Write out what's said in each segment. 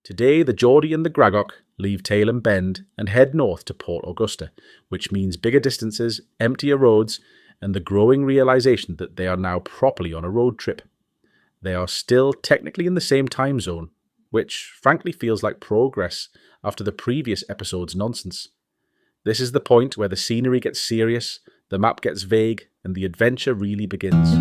Today, the Geordie and the Gragok leave Tailem Bend and head north to Port Augusta, which means bigger distances, emptier roads, and the growing realisation that they are now properly on a road trip. They are still technically in the same time zone, which frankly feels like progress after the previous episode's nonsense. This is the point where the scenery gets serious, the map gets vague, and the adventure really begins.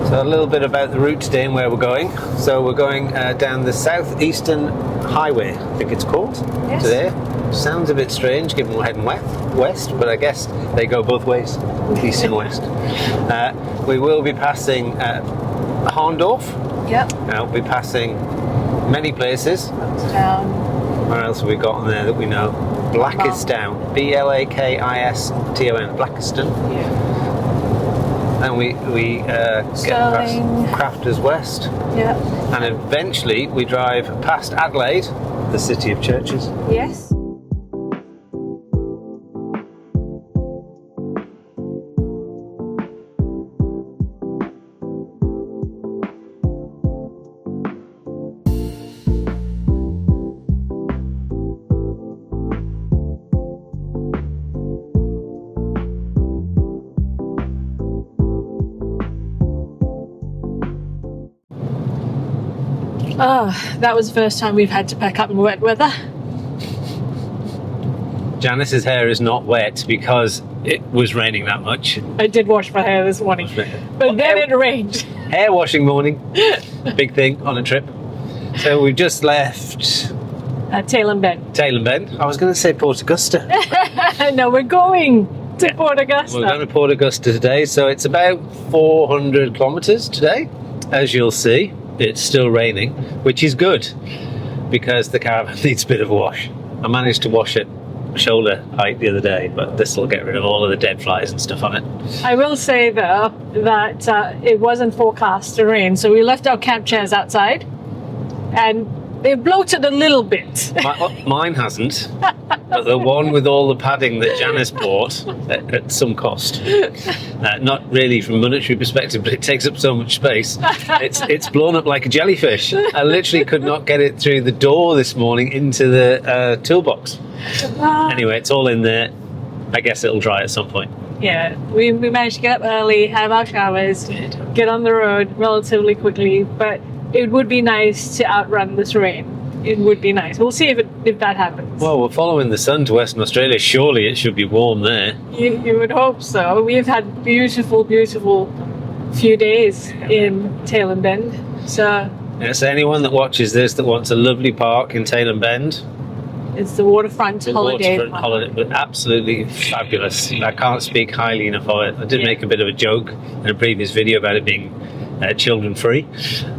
So a little bit about the route today and where we're going. So we're going down the southeastern highway, I think it's called, yes. Today. Sounds a bit strange given we're heading west, but I guess they go both ways, east and west. We will be passing Harndorf. Yep. We'll be passing many places. Down. Where else have we got on there that we know? Blackiston. Blakiston. Blackiston. Yeah. And we get past Crafters West. Yeah. And eventually we drive past Adelaide, the city of churches. Yes. Oh, that was the first time we've had to pack up in wet weather. Janice's hair is not wet because it was raining that much. I did wash my hair this morning, but then it rained. Hair washing morning, big thing on a trip. So we've just left Tailem Bend. Tailem Bend. I was going to say Port Augusta. No, we're going to Port Augusta. We're going to Port Augusta today, so it's about 400 kilometres today, as you'll see. It's still raining, which is good because the caravan needs a bit of a wash. I managed to wash it shoulder height the other day, but this will get rid of all of the dead flies and stuff on it. I will say though that it wasn't forecast to rain, so we left our camp chairs outside and they bloated a little bit. Mine hasn't, but the one with all the padding that Janice bought at some cost, not really from a monetary perspective, but it takes up so much space. It's blown up like a jellyfish. I literally could not get it through the door this morning into the toolbox. Anyway, it's all in there. I guess it'll dry at some point. Yeah, we managed to get up early, have our showers, get on the road relatively quickly, but it would be nice to outrun this rain. It would be nice. We'll see if that happens. Well, we're following the sun to Western Australia. Surely it should be warm there. You would hope so. We've had beautiful, beautiful few days in Tailem Bend. So anyone that watches this that wants a lovely park in Tailem Bend, it's the Waterfront holiday. But absolutely fabulous. I can't speak highly enough of it. I did make a bit of a joke in a previous video about it being children free,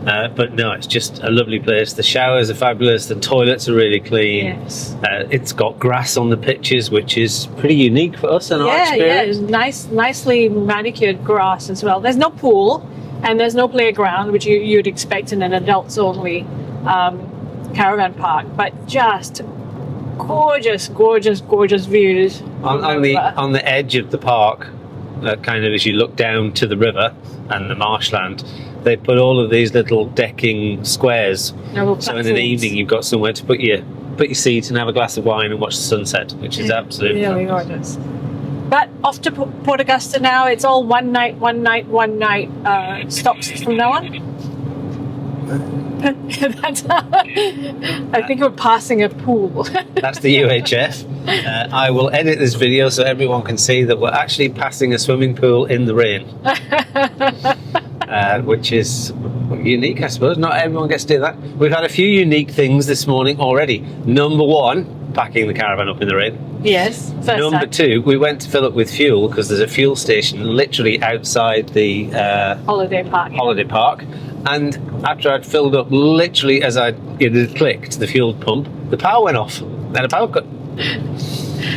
but no, it's just a lovely place. The showers are fabulous, the toilets are really clean. Yes. It's got grass on the pitches, which is pretty unique for us in our experience. Yeah, nicely manicured grass as well. There's no pool and there's no playground, which you'd expect in an adults only caravan park, but just gorgeous views on the edge of the park. Kind of as you look down to the river and the marshland, they put all of these little decking squares. So in an evening you've got somewhere to put your seat and have a glass of wine and watch the sunset, which is absolutely really gorgeous. But off to Port Augusta now. It's all one night stops from now on. I think we're passing a pool. That's the UHF. I will edit this video so everyone can see that we're actually passing a swimming pool in the rain, which is unique, I suppose. Not everyone gets to do that. We've had a few unique things this morning already. Number one, packing the caravan up in the rain. Yes, first Number time. 2, we went to fill up with fuel because there's a fuel station literally outside the Holiday park. holiday park. And after I'd filled up, literally as it had clicked the fuel pump, the power went off. Then a power cut.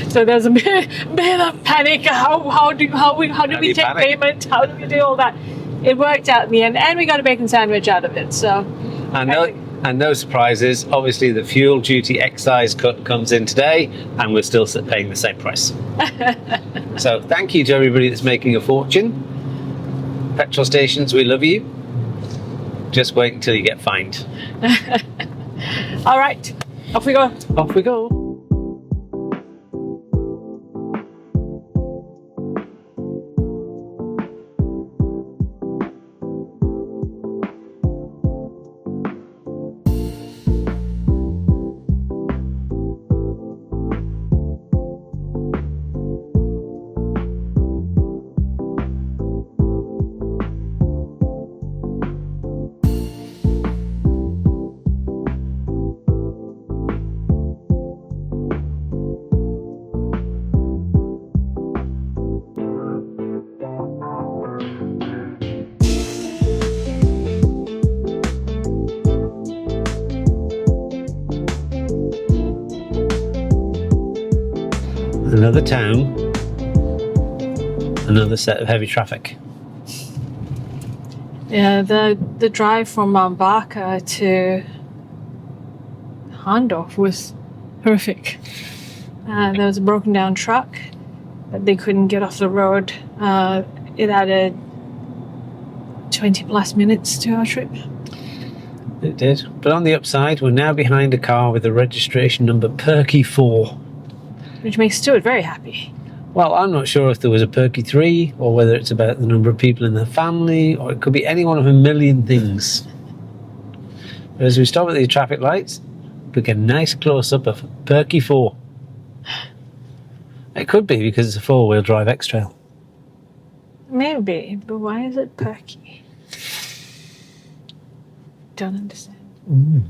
So there's a bit of panic. How do we take panic? payment? How do we do all that? It worked out in the end, and we got a bacon sandwich out of it. So, And no surprises. Obviously, the fuel duty excise cut comes in today, and we're still paying the same price. So thank you to everybody that's making a fortune. Petrol stations, we love you. Just wait until you get fined. all right, off we go. Off we go. Another town, another set of heavy traffic. Yeah, the drive from Bumbunga to Hahndorf was horrific. There was a broken down truck that they couldn't get off the road. It added 20 plus minutes to our trip. It did. But on the upside, we're now behind a car with a registration number Perky 4. Which makes Stuart very happy. Well, I'm not sure if there was a Perky 3 or whether it's about the number of people in the family, or it could be any one of a million things. But as we stop at these traffic lights, we get a nice close-up of Perky 4. It could be because it's a 4-wheel drive X-Trail. Maybe, but why is it Perky? Don't understand.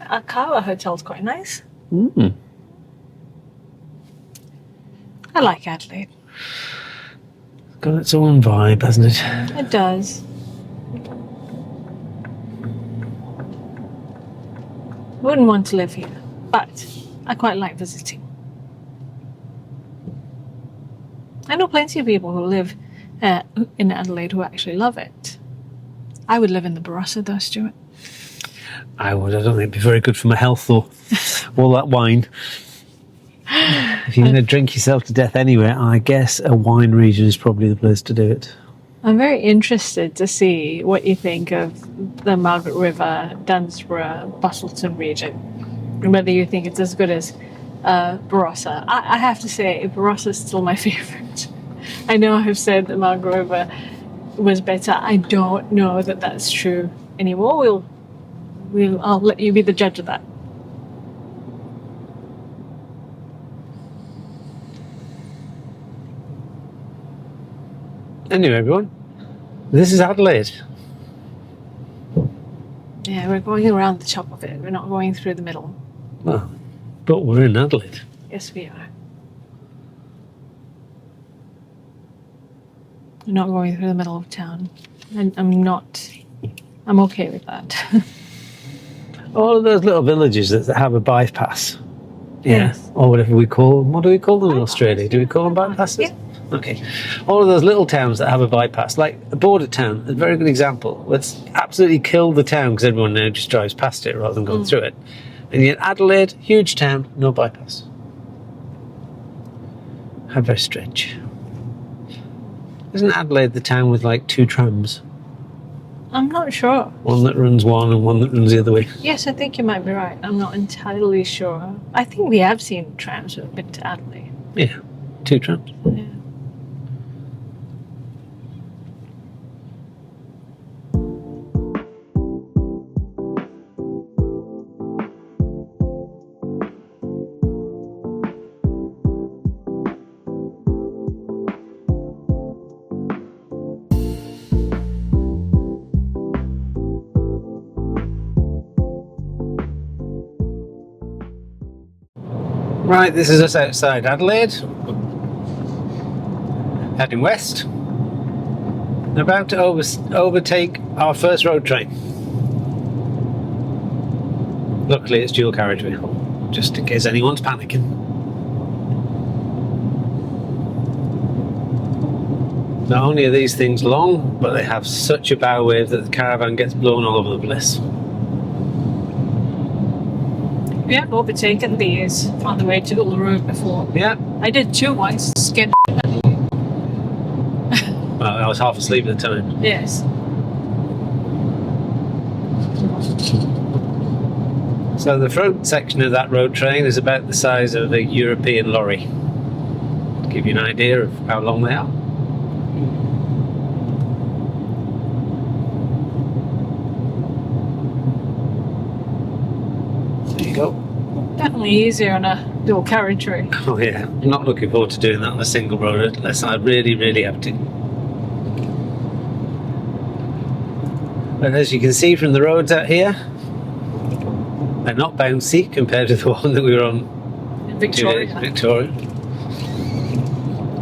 Our Kawa hotel's quite nice. I like Adelaide. It's got its own vibe, hasn't it? It does. Wouldn't want to live here, but I quite like visiting. I know plenty of people who live in Adelaide who actually love it. I would live in the Barossa though, Stuart. I would. I don't think it'd be very good for my health, though. All that wine. If you're going to drink yourself to death anywhere, I guess a wine region is probably the place to do it. I'm very interested to see what you think of the Margaret River, Dunsborough, Bustleton region, and whether you think it's as good as Barossa. I have to say, Barossa is still my favourite. I know I've said that Margaret River was better. I don't know that that's true anymore. I'll let you be the judge of that. Anyway, everyone, this is Adelaide. Yeah, we're going around the top of it. We're not going through the middle. Well, but we're in Adelaide. Yes, we are. We're not going through the middle of town. And I'm okay with that. All of those little villages that have a bypass. Yeah. Yes. Or whatever we call them. What do we call them in Australia? Do we call them bypasses? Yeah. Okay. All of those little towns that have a bypass, like a border town, a very good example. Let's absolutely kill the town because everyone now just drives past it rather than going through it. And yet Adelaide, huge town, no bypass. How very strange. Isn't Adelaide the town with like 2 trams? I'm not sure. One that runs one and one that runs the other way. Yes, I think you might be right. I'm not entirely sure. I think we have seen trams that have been to Adelaide. Yeah, 2 trams. Yeah. Right, this is us outside Adelaide. Heading west. About to overtake our first road train. Luckily it's dual carriageway, just in case anyone's panicking. Not only are these things long, but they have such a bow wave that the caravan gets blown all over the place. We have overtaken these on the way to Uluru before. Yeah. I did 2 once. Scared. Well, I was half asleep at the time. Yes. So the front section of that road train is about the size of a European lorry. To give you an idea of how long they are. There you go. Definitely easier on a dual carriageway. Oh yeah, I'm not looking forward to doing that on a single road unless I really, really have to. And as you can see from the roads out here, they're not bouncy compared to the one that we were on In Victoria. Victoria.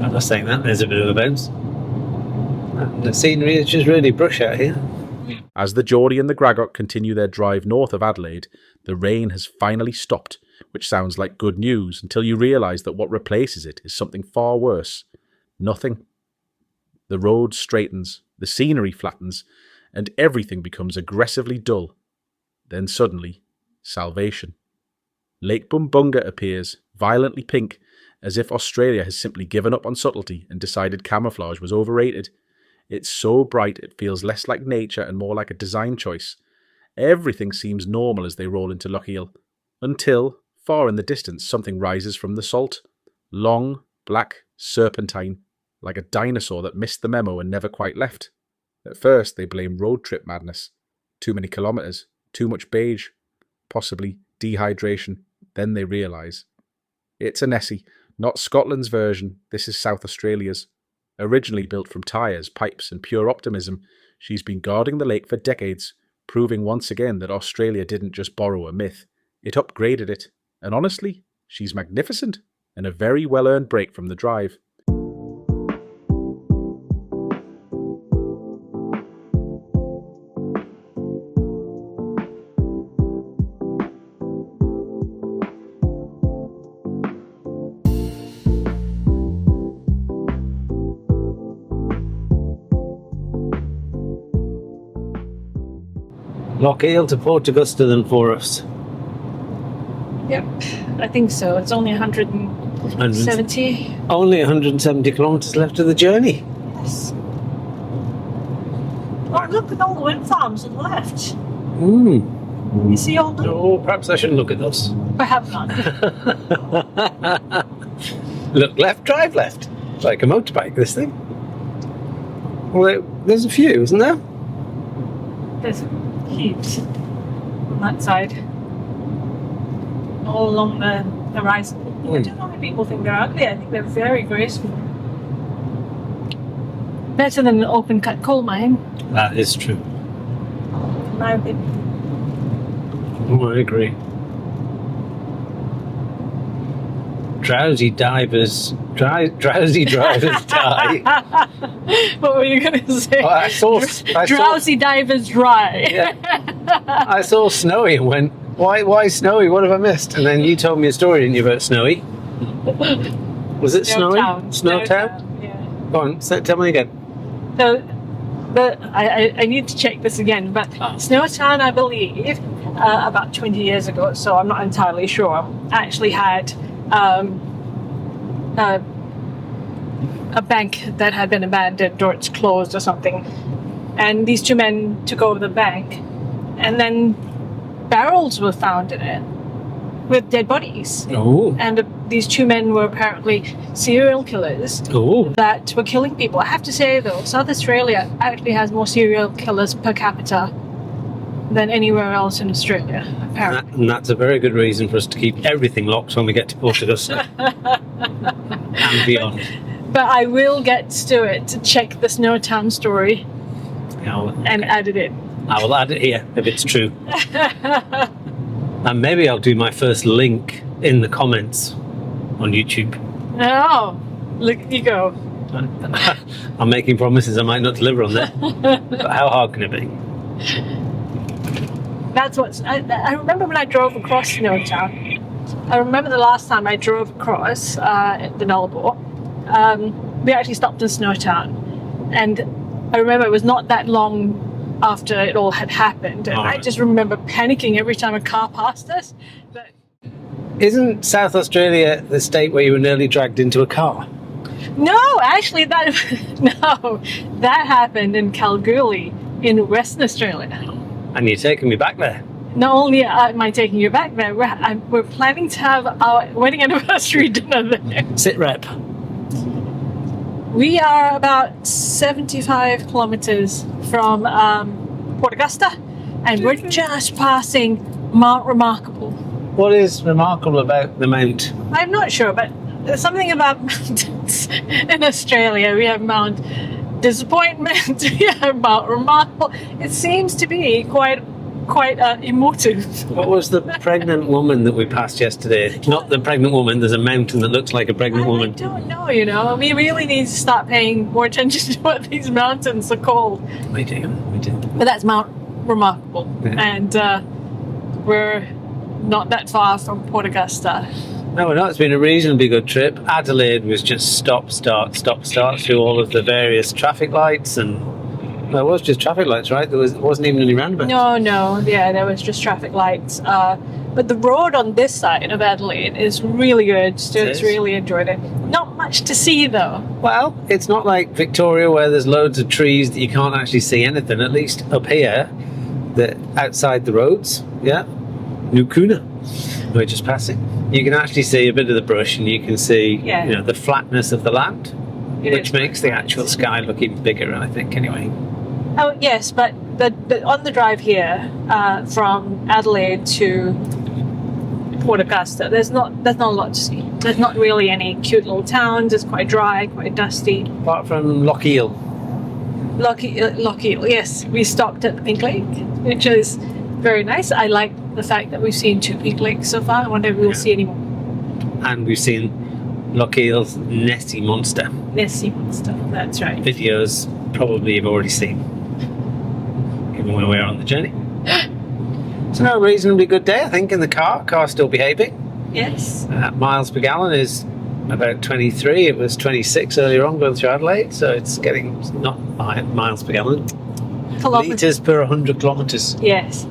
I'm not saying that, there's a bit of a bounce. And the scenery is just really brush out here. As the Geordie and the Gragok continue their drive north of Adelaide, the rain has finally stopped, which sounds like good news until you realise that what replaces it is something far worse. Nothing. The road straightens, the scenery flattens, and everything becomes aggressively dull. Then suddenly, salvation. Lake Bumbunga appears, violently pink, as if Australia has simply given up on subtlety and decided camouflage was overrated. It's so bright it feels less like nature and more like a design choice. Everything seems normal as they roll into Lochiel, until, far in the distance, something rises from the salt. Long, black, serpentine, like a dinosaur that missed the memo and never quite left. At first they blame road trip madness. Too many kilometres, too much beige, possibly dehydration. Then they realise. It's a Nessie, not Scotland's version, this is South Australia's. Originally built from tyres, pipes and pure optimism, she's been guarding the lake for decades, proving once again that Australia didn't just borrow a myth, it upgraded it. And honestly, she's magnificent, and a very well-earned break from the drive. Lochiel to Port Augusta then for us. Yep, I think so. It's only 170. Only 170 kilometres left of the journey. Yes. Oh, look at all the wind farms on the left. You see all the... Oh, perhaps I shouldn't look at those. Perhaps not. Look left, drive left. It's like a motorbike, this thing. Well, there's a few, isn't there? There's heaps on that side. All along the horizon. I don't know why people think they're ugly. I think they're very graceful. Better than an open cut coal mine. That is true. In my opinion. Oh, I agree. Drowsy drivers die. What were you going to say? Well, I saw Drowsy divers dry. Yeah. I saw Snowy and went, why Snowy? What have I missed? And then you told me a story, didn't you, about Snowy? Was it Snowy? Snowtown? Yeah. Go on, tell me again. So, I need to check this again, but Snowtown, I believe, about 20 years ago, so I'm not entirely sure, actually had a bank that had been abandoned or it's closed or something. And these two men took over the bank, and then barrels were found in it with dead bodies. Oh. And these two men were apparently serial killers that were killing people. I have to say though, South Australia actually has more serial killers per capita than anywhere else in Australia, apparently. And that's a very good reason for us to keep everything locked when we get to Port Augusta and beyond. But I will get Stuart to check the Snowtown story and add it in. I will add it here if it's true. And maybe I'll do my first link in the comments on YouTube. Oh, look, you go. I'm making promises I might not deliver on that. But how hard can it be? That's what I remember when I drove across Snowtown. I remember the last time I drove across the Nullarbor. We actually stopped in Snowtown, and I remember it was not that long after it all had happened, and I just remember panicking every time a car passed us. But isn't South Australia the state where you were nearly dragged into a car? no, actually, that happened in Kalgoorlie in Western Australia. And you're taking me back there. Not only am I taking you back there, we're planning to have our wedding anniversary dinner there. Sit rep. We are about 75 kilometres from Port Augusta, and we're just passing Mount Remarkable. What is remarkable about the mount? I'm not sure, but there's something about mountains in Australia. We have Mount Disappointment, we have Mount Remarkable. It seems to be quite emotive. What was the pregnant woman that we passed yesterday? Not the pregnant woman, there's a mountain that looks like a pregnant woman. I don't know, we really need to start paying more attention to what these mountains are called. We do. But that's Mount Remarkable, and we're not that far from Port Augusta. No, we're not. It's been a reasonably good trip. Adelaide was just stop, start through all of the various traffic lights, and well, it was just traffic lights, right? There wasn't even any roundabout. No, yeah, there was just traffic lights. But the road on this side of Adelaide is really good. Stuart's really enjoyed it. Not much to see though. Well, it's not like Victoria where there's loads of trees that you can't actually see anything. At least up here, outside the roads, Nukuna, we're just passing. You can actually see a bit of the brush, and you can see the flatness of the land, which makes the actual sky look even bigger, I think, anyway. Oh yes, but on the drive here from Adelaide to Port Augusta, there's not a lot to see. There's not really any cute little towns. It's quite dry, quite dusty. Apart from Lochiel. Lochiel, yes. We stopped at the Pink Lake, which is very nice. I like the fact that we've seen 2 Pink Lakes so far. I wonder if we'll see any more. And we've seen Lochiel's Nessie Monster. Nessie Monster, that's right. Videos probably you've already seen, given where we are on the journey. It's a reasonably good day, I think, in the car. Car's still behaving. Yes. Miles per gallon is about 23. It was 26 earlier on going through Adelaide, so it's getting not miles per gallon. Litres per 100 kilometres. Yes.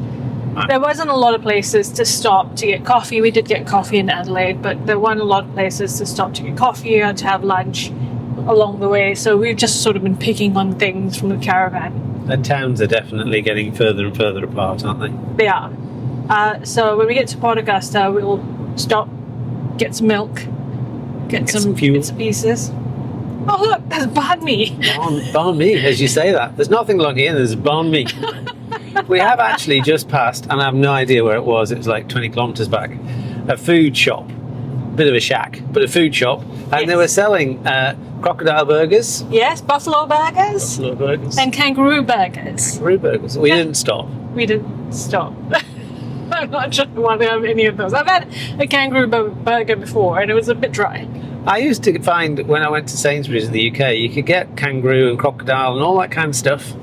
There wasn't a lot of places to stop to get coffee. We did get coffee in Adelaide, but there weren't a lot of places to stop to get coffee or to have lunch along the way. So we've just sort of been picking on things from the caravan. The towns are definitely getting further and further apart, aren't they? They are. So when we get to Port Augusta, we'll stop, get some milk, get some fuel. Bits and pieces. Oh look, there's banh mi. Banh mi, as you say that. There's nothing along here, there's banh mi. We have actually just passed, and I have no idea where it was like 20 kilometres back, a food shop. Bit of a shack, but a food shop. And they were selling crocodile burgers. Yes, buffalo burgers. Buffalo burgers. And kangaroo burgers. Kangaroo burgers. We didn't stop. We didn't stop. I'm not sure I want to have any of those. I've had a kangaroo burger before, and it was a bit dry. I used to find when I went to Sainsbury's in the UK, you could get kangaroo and crocodile and all that kind of stuff.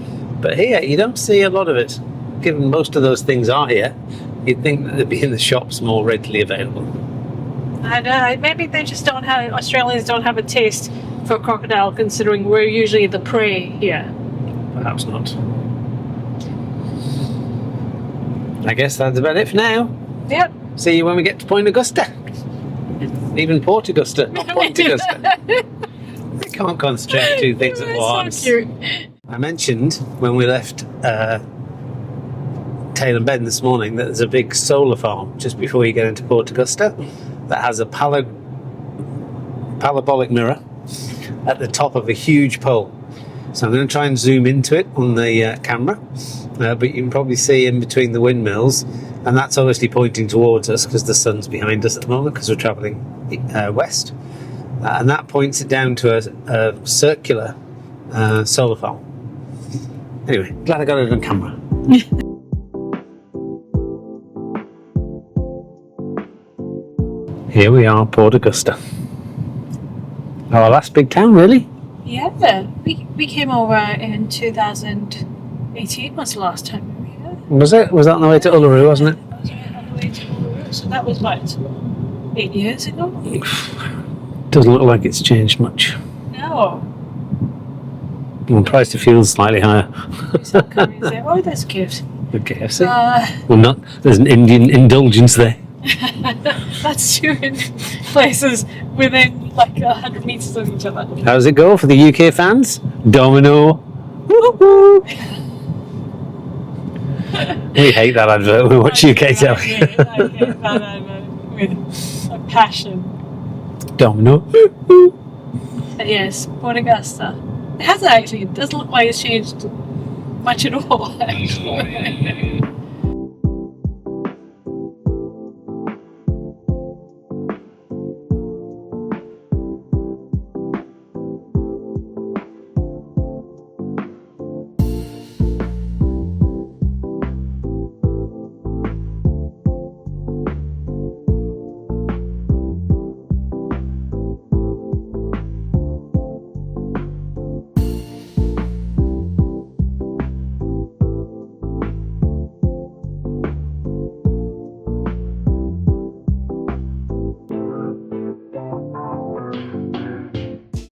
But here, you don't see a lot of it. Given most of those things are here, you'd think that they'd be in the shops more readily available. I know, maybe they just don't have, Australians don't have a taste for crocodile, considering we're usually the prey here. Perhaps not. I guess that's about it for now. Yep. See you when we get to Point Augusta. Even Port Augusta, not Point Augusta. I can't concentrate on 2 things at once. So cute. I mentioned when we left Tailem Bend this morning that there's a big solar farm just before you get into Port Augusta that has a parabolic mirror at the top of a huge pole. So I'm going to try and zoom into it on the camera, but you can probably see in between the windmills, and that's obviously pointing towards us because the sun's behind us at the moment because we're travelling west, and that points it down to a circular solar farm. Anyway, glad I got it on camera. Here we are, Port Augusta. Our last big town, really? Yeah, we came over in 2018 was the last time we were here. Was it? Was that on the way to Uluru, wasn't it? That was right on the way to Uluru. So that was about 8 years ago. Doesn't look like it's changed much. No. I'm surprised it feels slightly higher. So come and say, oh, that's cute. The KFC. Well, not. There's an Indian indulgence there. that's two places within like 100 meters of each other. How does it go for the UK fans? Domino. Woo-hoo. We hate that advert. We watch UK telly. I hate that advert with a passion. Domino. But yes, Port Augusta. It hasn't actually. It doesn't look like it's changed much at all. Actually.